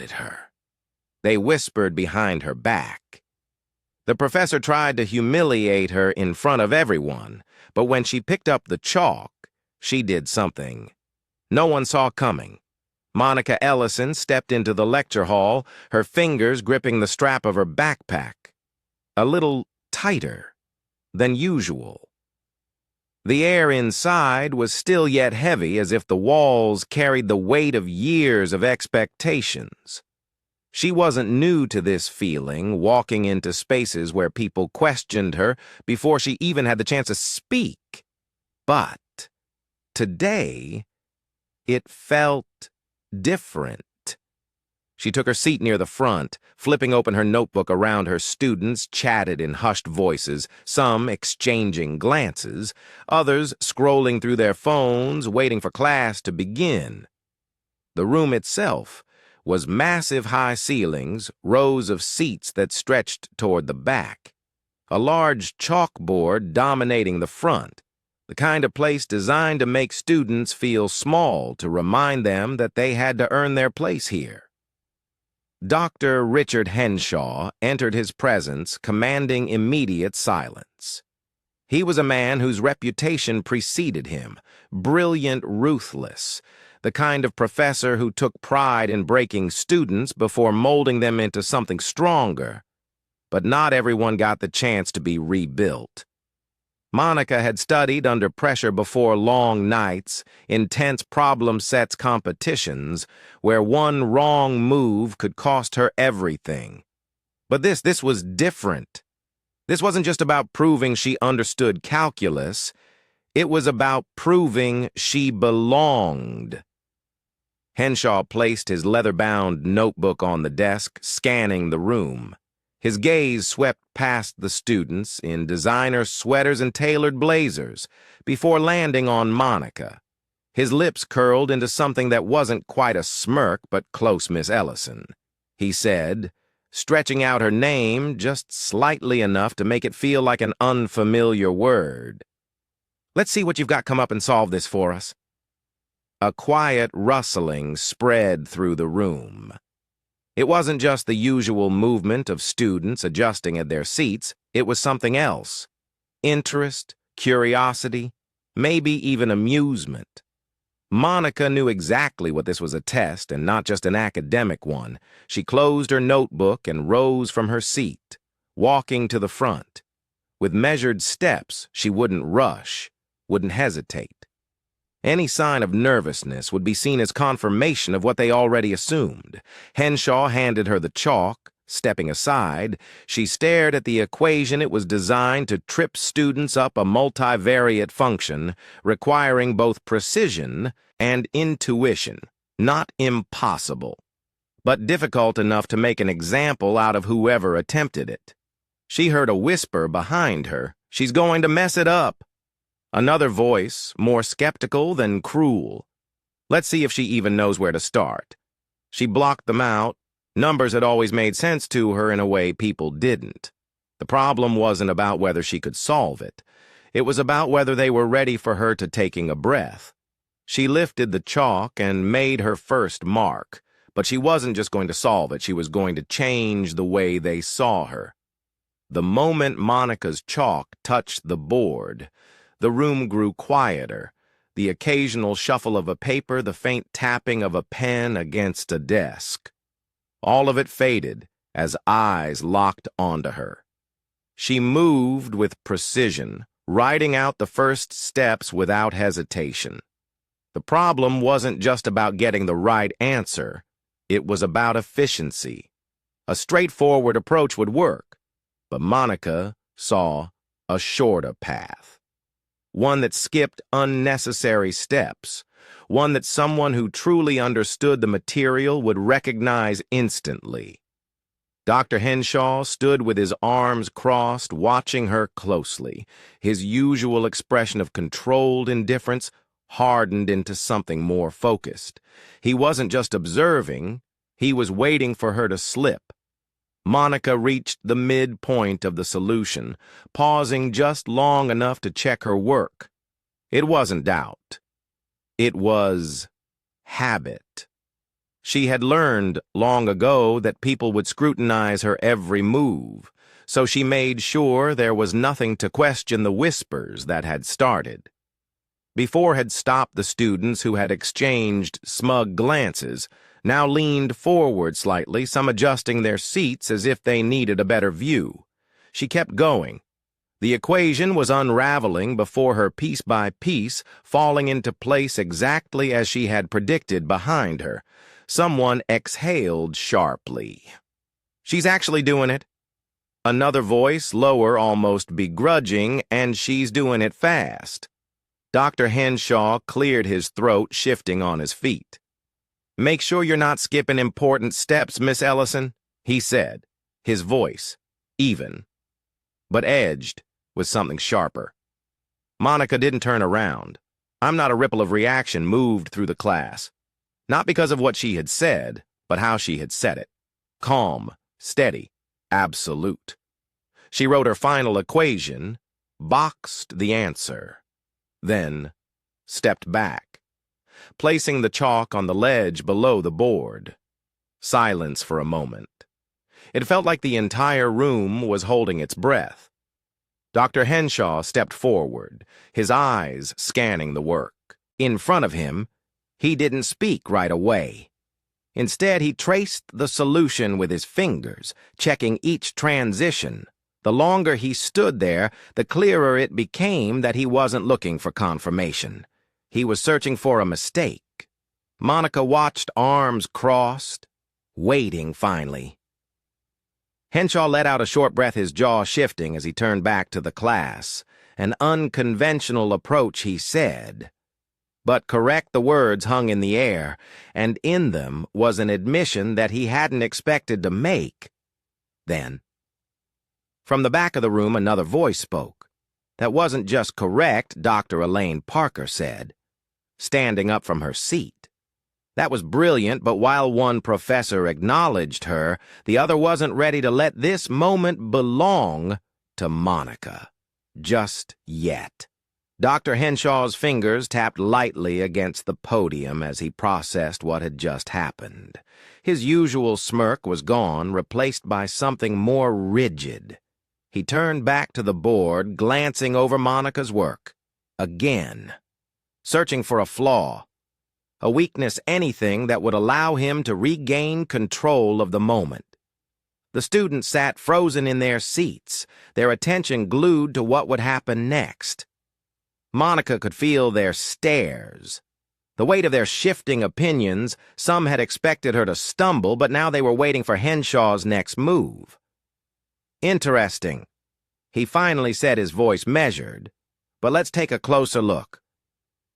doubted her. They whispered behind her back. The professor tried to humiliate her in front of everyone, but when she picked up the chalk, she did something no one saw coming. Monica Ellison stepped into the lecture hall, her fingers gripping the strap of her backpack, a little tighter than usual. The air inside was still yet heavy, as if the walls carried the weight of years of expectations. She wasn't new to this feeling, walking into spaces where people questioned her before she even had the chance to speak. But today, it felt different. She took her seat near the front, flipping open her notebook around her. Students chatted in hushed voices, some exchanging glances, others scrolling through their phones, waiting for class to begin. The room itself was massive high ceilings, rows of seats that stretched toward the back, a large chalkboard dominating the front, the kind of place designed to make students feel small, to remind them that they had to earn their place here. Dr. Richard Henshaw entered his presence, commanding immediate silence. He was a man whose reputation preceded him, brilliant, ruthless, the kind of professor who took pride in breaking students before molding them into something stronger. But not everyone got the chance to be rebuilt. Monica had studied under pressure before, long nights, intense problem sets competitions, where one wrong move could cost her everything. But this was different. This wasn't just about proving she understood calculus. It was about proving she belonged. Henshaw placed his leather-bound notebook on the desk, scanning the room. His gaze swept past the students in designer sweaters and tailored blazers before landing on Monica. His lips curled into something that wasn't quite a smirk, but close, Miss Ellison. He said, stretching out her name just slightly enough to make it feel like an unfamiliar word. Let's see what you've got come up and solve this for us. A quiet rustling spread through the room. It wasn't just the usual movement of students adjusting at their seats. It was something else. Interest, curiosity, maybe even amusement. Monica knew exactly what this was, a test and not just an academic one. She closed her notebook and rose from her seat, walking to the front. With measured steps, she wouldn't rush, wouldn't hesitate. Any sign of nervousness would be seen as confirmation of what they already assumed. Henshaw handed her the chalk. Stepping aside, she stared at the equation. It was designed to trip students up a multivariate function, requiring both precision and intuition. Not impossible, but difficult enough to make an example out of whoever attempted it. She heard a whisper behind her, "She's going to mess it up." Another voice, more skeptical than cruel. Let's see if she even knows where to start. She blocked them out. Numbers had always made sense to her in a way people didn't. The problem wasn't about whether she could solve it. It was about whether they were ready for her to taking a breath. She lifted the chalk and made her first mark, but she wasn't just going to solve it. She was going to change the way they saw her. The moment Monica's chalk touched the board, the room grew quieter, the occasional shuffle of a paper, the faint tapping of a pen against a desk. All of it faded as eyes locked onto her. She moved with precision, writing out the first steps without hesitation. The problem wasn't just about getting the right answer. It was about efficiency. A straightforward approach would work, but Monica saw a shorter path. One that skipped unnecessary steps, one that someone who truly understood the material would recognize instantly. Dr. Henshaw stood with his arms crossed, watching her closely. His usual expression of controlled indifference hardened into something more focused. He wasn't just observing, he was waiting for her to slip. Monica reached the midpoint of the solution, pausing just long enough to check her work. It wasn't doubt. It was habit. She had learned long ago that people would scrutinize her every move, so she made sure there was nothing to question the whispers that had started. Before had stopped the students who had exchanged smug glances, now leaned forward slightly, some adjusting their seats as if they needed a better view. She kept going. The equation was unraveling before her piece by piece, falling into place exactly as she had predicted behind her. Someone exhaled sharply. "She's actually doing it." Another voice, lower, almost begrudging, "And she's doing it fast." Dr. Henshaw cleared his throat, shifting on his feet. "Make sure you're not skipping important steps, Miss Ellison," he said, his voice even, but edged with something sharper. Monica didn't turn around. I'm not a ripple of reaction moved through the class. Not because of what she had said, but how she had said it. Calm, steady, absolute. She wrote her final equation, boxed the answer, then stepped back, placing the chalk on the ledge below the board. Silence for a moment. It felt like the entire room was holding its breath. Dr. Henshaw stepped forward, his eyes scanning the work. In front of him, he didn't speak right away. Instead, he traced the solution with his fingers, checking each transition. The longer he stood there, the clearer it became that he wasn't looking for confirmation. He was searching for a mistake. Monica watched, arms crossed, waiting finally. Henshaw let out a short breath, his jaw shifting as he turned back to the class. An unconventional approach, he said. But correct, the words hung in the air, and in them was an admission that he hadn't expected to make. Then, from the back of the room, another voice spoke. That wasn't just correct, Dr. Elaine Parker said, standing up from her seat. That was brilliant, but while one professor acknowledged her, the other wasn't ready to let this moment belong to Monica. Just yet. Dr. Henshaw's fingers tapped lightly against the podium as he processed what had just happened. His usual smirk was gone, replaced by something more rigid. He turned back to the board, glancing over Monica's work. Again. Searching for a flaw. A weakness, anything that would allow him to regain control of the moment. The students sat frozen in their seats, their attention glued to what would happen next. Monica could feel their stares. The weight of their shifting opinions. Some had expected her to stumble, but now they were waiting for Henshaw's next move. Interesting. He finally said, his voice measured. But let's take a closer look.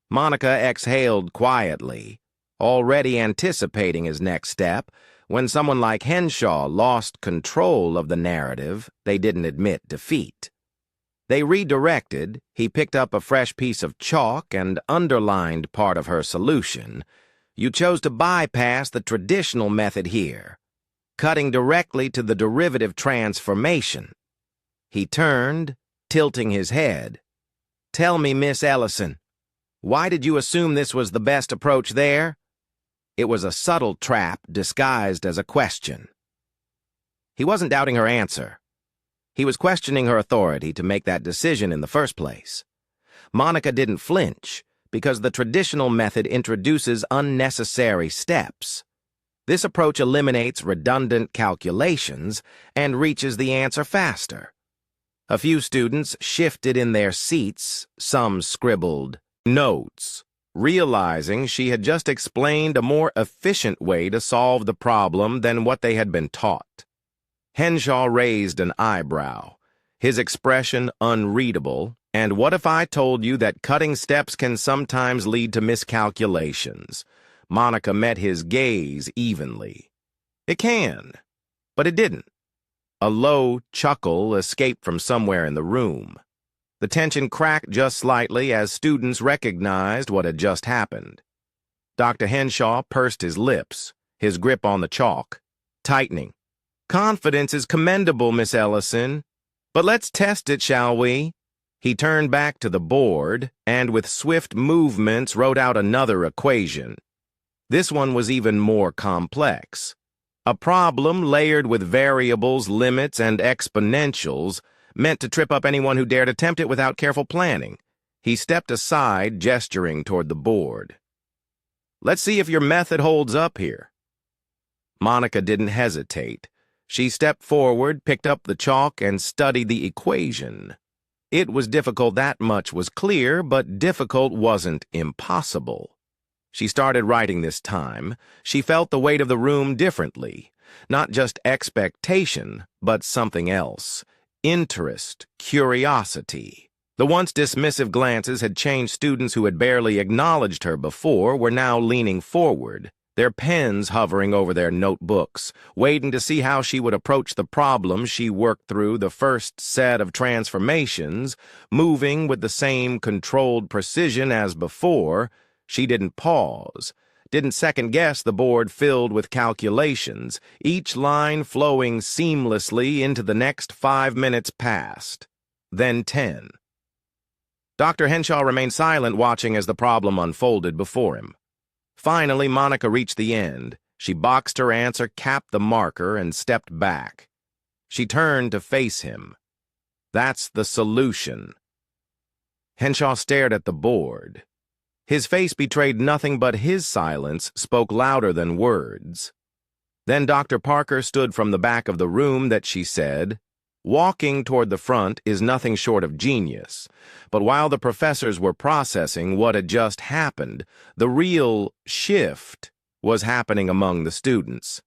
Monica exhaled quietly, already anticipating his next step. When someone like Henshaw lost control of the narrative, they didn't admit defeat. They redirected. He picked up a fresh piece of chalk and underlined part of her solution. You chose to bypass the traditional method here, cutting directly to the derivative transformation. He turned, tilting his head. Tell me, Miss Ellison, why did you assume this was the best approach there? It was a subtle trap disguised as a question. He wasn't doubting her answer. He was questioning her authority to make that decision in the first place. Monica didn't flinch because the traditional method introduces unnecessary steps. This approach eliminates redundant calculations and reaches the answer faster. A few students shifted in their seats, some scribbled notes, realizing she had just explained a more efficient way to solve the problem than what they had been taught. Henshaw raised an eyebrow, his expression unreadable. And what if I told you that cutting steps can sometimes lead to miscalculations? Monica met his gaze evenly. It can, but it didn't. A low chuckle escaped from somewhere in the room. The tension cracked just slightly as students recognized what had just happened. Dr. Henshaw pursed his lips, his grip on the chalk, tightening. Confidence is commendable, Miss Ellison, but let's test it, shall we? He turned back to the board and with swift movements wrote out another equation. This one was even more complex. A problem layered with variables, limits, and exponentials meant to trip up anyone who dared attempt it without careful planning. He stepped aside, gesturing toward the board. "Let's see if your method holds up here." Monica didn't hesitate. She stepped forward, picked up the chalk, and studied the equation. It was difficult, that much was clear, but difficult wasn't impossible. She started writing this time. She felt the weight of the room differently. Not just expectation, but something else. Interest, curiosity. The once dismissive glances had changed. Students who had barely acknowledged her before were now leaning forward, their pens hovering over their notebooks, waiting to see how she would approach the problem she worked through the first set of transformations, moving with the same controlled precision as before. She didn't pause, didn't second-guess the board filled with calculations, each line flowing seamlessly into the next 5 minutes passed, then 10. Dr. Henshaw remained silent, watching as the problem unfolded before him. Finally, Monica reached the end. She boxed her answer, capped the marker, and stepped back. She turned to face him. "That's the solution." Henshaw stared at the board. His face betrayed nothing, but his silence spoke louder than words. Then Dr. Parker stood from the back of the room that she said, "Walking toward the front is nothing short of genius." But while the professors were processing what had just happened, the real shift was happening among the students.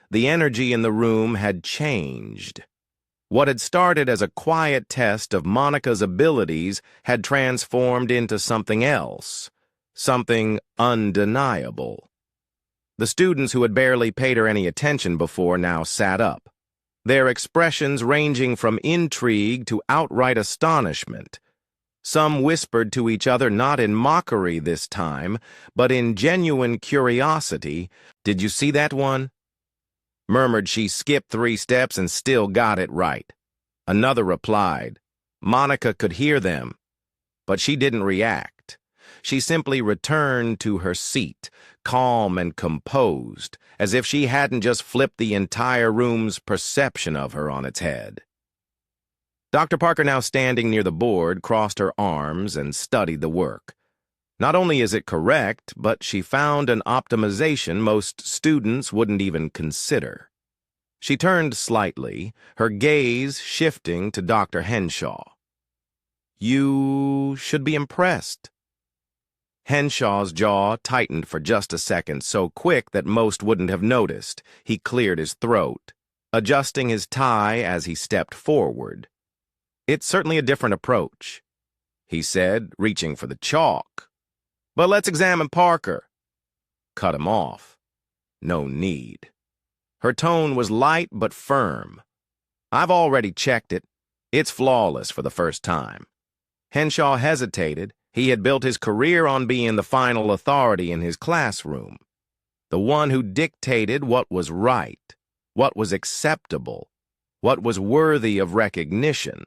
The energy in the room had changed. What had started as a quiet test of Monica's abilities had transformed into something else, something undeniable. The students who had barely paid her any attention before now sat up, their expressions ranging from intrigue to outright astonishment. Some whispered to each other, not in mockery this time, but in genuine curiosity. "Did you see that one?" Murmured, "She skipped 3 steps and still got it right." Another replied. Monica could hear them, but she didn't react. She simply returned to her seat, calm and composed, as if she hadn't just flipped the entire room's perception of her on its head. Dr. Parker, now standing near the board, crossed her arms and studied the work. Not only is it correct, but she found an optimization most students wouldn't even consider. She turned slightly, her gaze shifting to Dr. Henshaw. "You should be impressed." Henshaw's jaw tightened for just a second, so quick that most wouldn't have noticed. He cleared his throat, adjusting his tie as he stepped forward. "It's certainly a different approach," he said, reaching for the chalk. "But let's examine Parker." Cut him off. No need. Her tone was light but firm. "I've already checked it. It's flawless for the first time." Henshaw hesitated. He had built his career on being the final authority in his classroom, the one who dictated what was right, what was acceptable, what was worthy of recognition.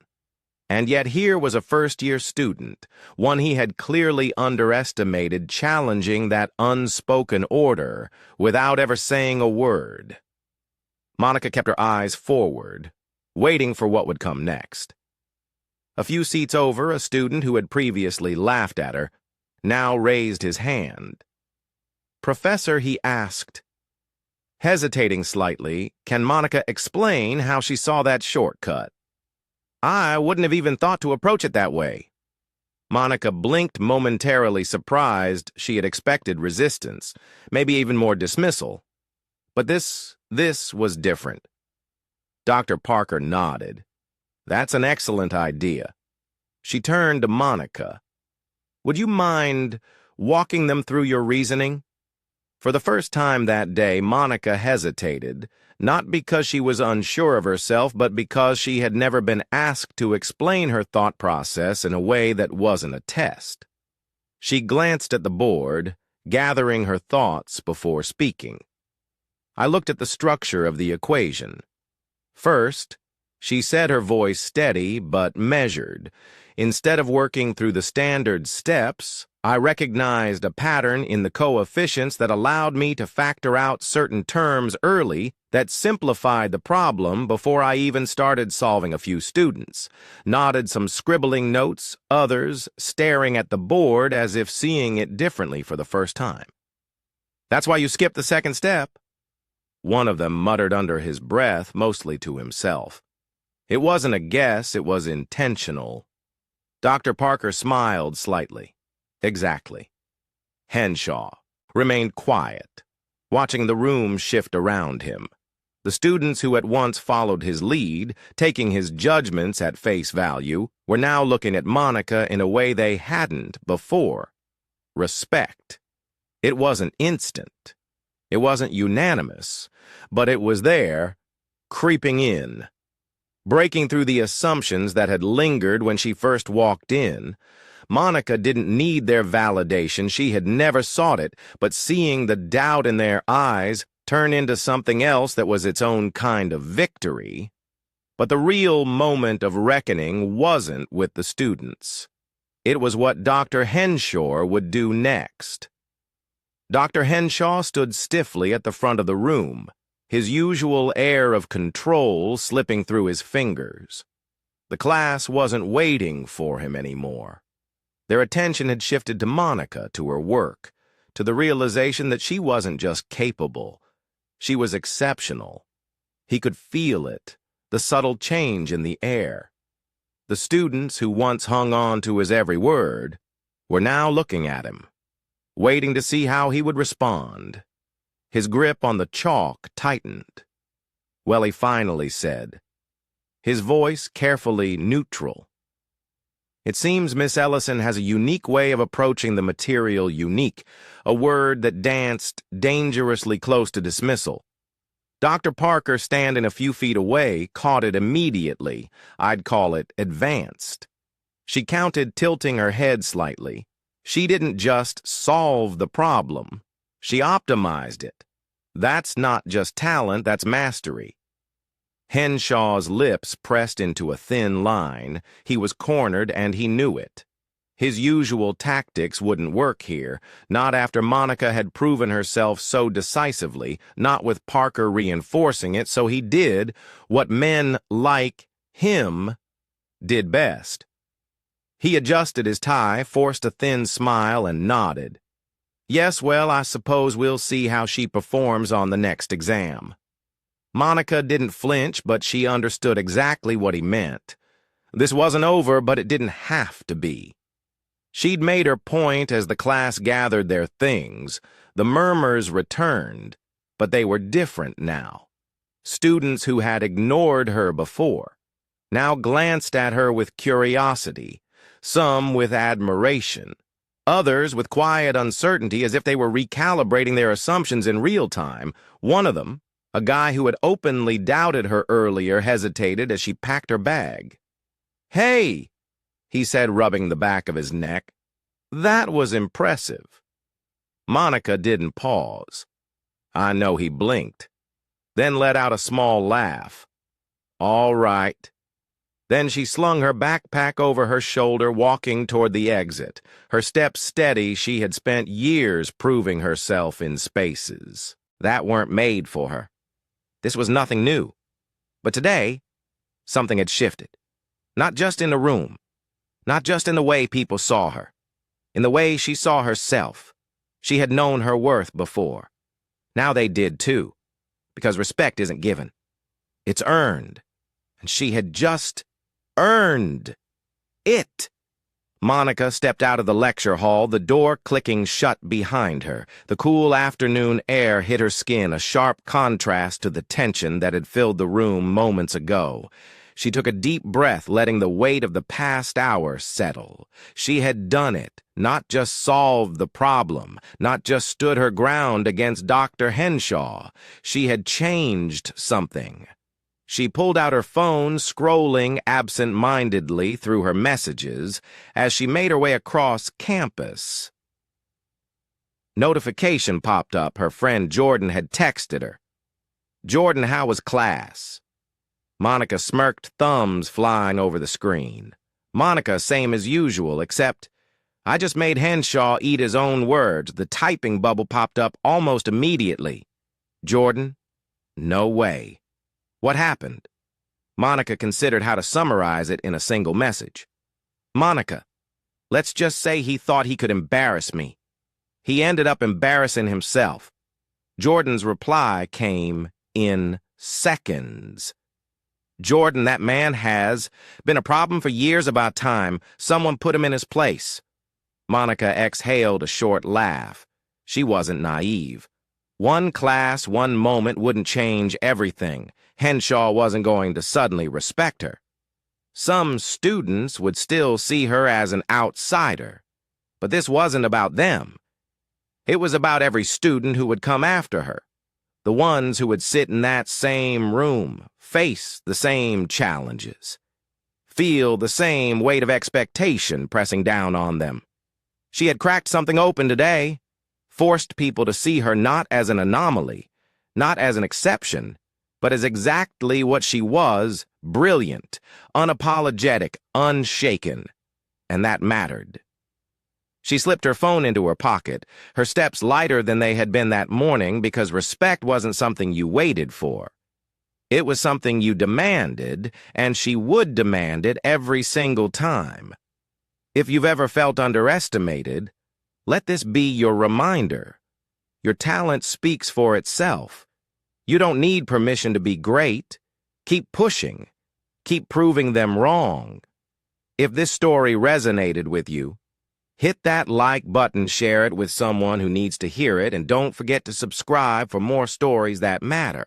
And yet here was a first-year student, one he had clearly underestimated, challenging that unspoken order without ever saying a word. Monica kept her eyes forward, waiting for what would come next. A few seats over, a student who had previously laughed at her now raised his hand. "Professor," he asked. Hesitating slightly, "Can Monica explain how she saw that shortcut?" "I wouldn't have even thought to approach it that way." Monica blinked, momentarily surprised. She had expected resistance, maybe even more dismissal. But this was different. Dr. Parker nodded. "That's an excellent idea." She turned to Monica. "Would you mind walking them through your reasoning?" For the first time that day, Monica hesitated, not because she was unsure of herself, but because she had never been asked to explain her thought process in a way that wasn't a test. She glanced at the board, gathering her thoughts before speaking. I looked at the structure of the equation. First, she said, her voice steady but measured. "Instead of working through the standard steps, I recognized a pattern in the coefficients that allowed me to factor out certain terms early that simplified the problem before I even started solving a few students. Nodded some scribbling notes, others staring at the board as if seeing it differently for the first time. "That's why you skipped the second step," one of them muttered under his breath, mostly to himself. It wasn't a guess, it was intentional. Dr. Parker smiled slightly. Exactly. Henshaw remained quiet, watching the room shift around him. The students who at once followed his lead, taking his judgments at face value, were now looking at Monica in a way they hadn't before. Respect. It wasn't instant. It wasn't unanimous, but it was there, creeping in, breaking through the assumptions that had lingered when she first walked in. Monica didn't need their validation, she had never sought it, but seeing the doubt in their eyes turn into something else that was its own kind of victory. But the real moment of reckoning wasn't with the students. It was what Dr. Henshaw would do next. Dr. Henshaw stood stiffly at the front of the room, his usual air of control slipping through his fingers. The class wasn't waiting for him anymore. Their attention had shifted to Monica, to her work, to the realization that she wasn't just capable, she was exceptional. He could feel it, the subtle change in the air. The students who once hung on to his every word were now looking at him, waiting to see how he would respond. His grip on the chalk tightened. Well, he finally said, his voice carefully neutral. "It seems Miss Ellison has a unique way of approaching the material unique, a word that danced dangerously close to dismissal. Dr. Parker, standing a few feet away, caught it immediately. I'd call it advanced. She counted, tilting her head slightly. She didn't just solve the problem. She optimized it. That's not just talent, that's mastery." Henshaw's lips pressed into a thin line. He was cornered, and he knew it. His usual tactics wouldn't work here, not after Monica had proven herself so decisively, not with Parker reinforcing it, so he did what men like him did best. He adjusted his tie, forced a thin smile, and nodded. "Yes, well, I suppose we'll see how she performs on the next exam." Monica didn't flinch, but she understood exactly what he meant. This wasn't over, but it didn't have to be. She'd made her point as the class gathered their things. The murmurs returned, but they were different now. Students who had ignored her before now glanced at her with curiosity, some with admiration, others with quiet uncertainty as if they were recalibrating their assumptions in real time. One of them, a guy who had openly doubted her earlier, hesitated as she packed her bag. "Hey," he said, rubbing the back of his neck. That was impressive. Monica didn't pause. I know he blinked, then let out a small laugh. "All right." Then she slung her backpack over her shoulder, walking toward the exit, her steps steady. She had spent years proving herself in spaces that weren't made for her. This was nothing new. But today, something had shifted. Not just in the room, not just in the way people saw her, in the way she saw herself. She had known her worth before. Now they did too, because respect isn't given. It's earned, and she had just earned it. Monica stepped out of the lecture hall, the door clicking shut behind her. The cool afternoon air hit her skin, a sharp contrast to the tension that had filled the room moments ago. She took a deep breath, letting the weight of the past hour settle. She had done it, not just solved the problem, not just stood her ground against Dr. Henshaw. She had changed something. She pulled out her phone, scrolling absent-mindedly through her messages as she made her way across campus. Notification popped up. Her friend Jordan had texted her. "Jordan, how was class?" Monica smirked, thumbs flying over the screen. "Monica, same as usual, except I just made Henshaw eat his own words. The typing bubble popped up almost immediately. Jordan, no way. What happened? Monica considered how to summarize it in a single message. Monica, let's just say he thought he could embarrass me. He ended up embarrassing himself. Jordan's reply came in seconds. Jordan, that man has been a problem for years. About time someone put him in his place. Monica exhaled a short laugh. She wasn't naive. One class, one moment wouldn't change everything. Henshaw wasn't going to suddenly respect her. Some students would still see her as an outsider. But this wasn't about them. It was about every student who would come after her. The ones who would sit in that same room, face the same challenges, feel the same weight of expectation pressing down on them. She had cracked something open today, forced people to see her not as an anomaly, not as an exception, but as exactly what she was: brilliant, unapologetic, unshaken. And that mattered. She slipped her phone into her pocket, her steps lighter than they had been that morning, because respect wasn't something you waited for. It was something you demanded, and she would demand it every single time. If you've ever felt underestimated, let this be your reminder. Your talent speaks for itself. You don't need permission to be great. Keep pushing. Keep proving them wrong. If this story resonated with you, hit that like button, share it with someone who needs to hear it, and don't forget to subscribe for more stories that matter.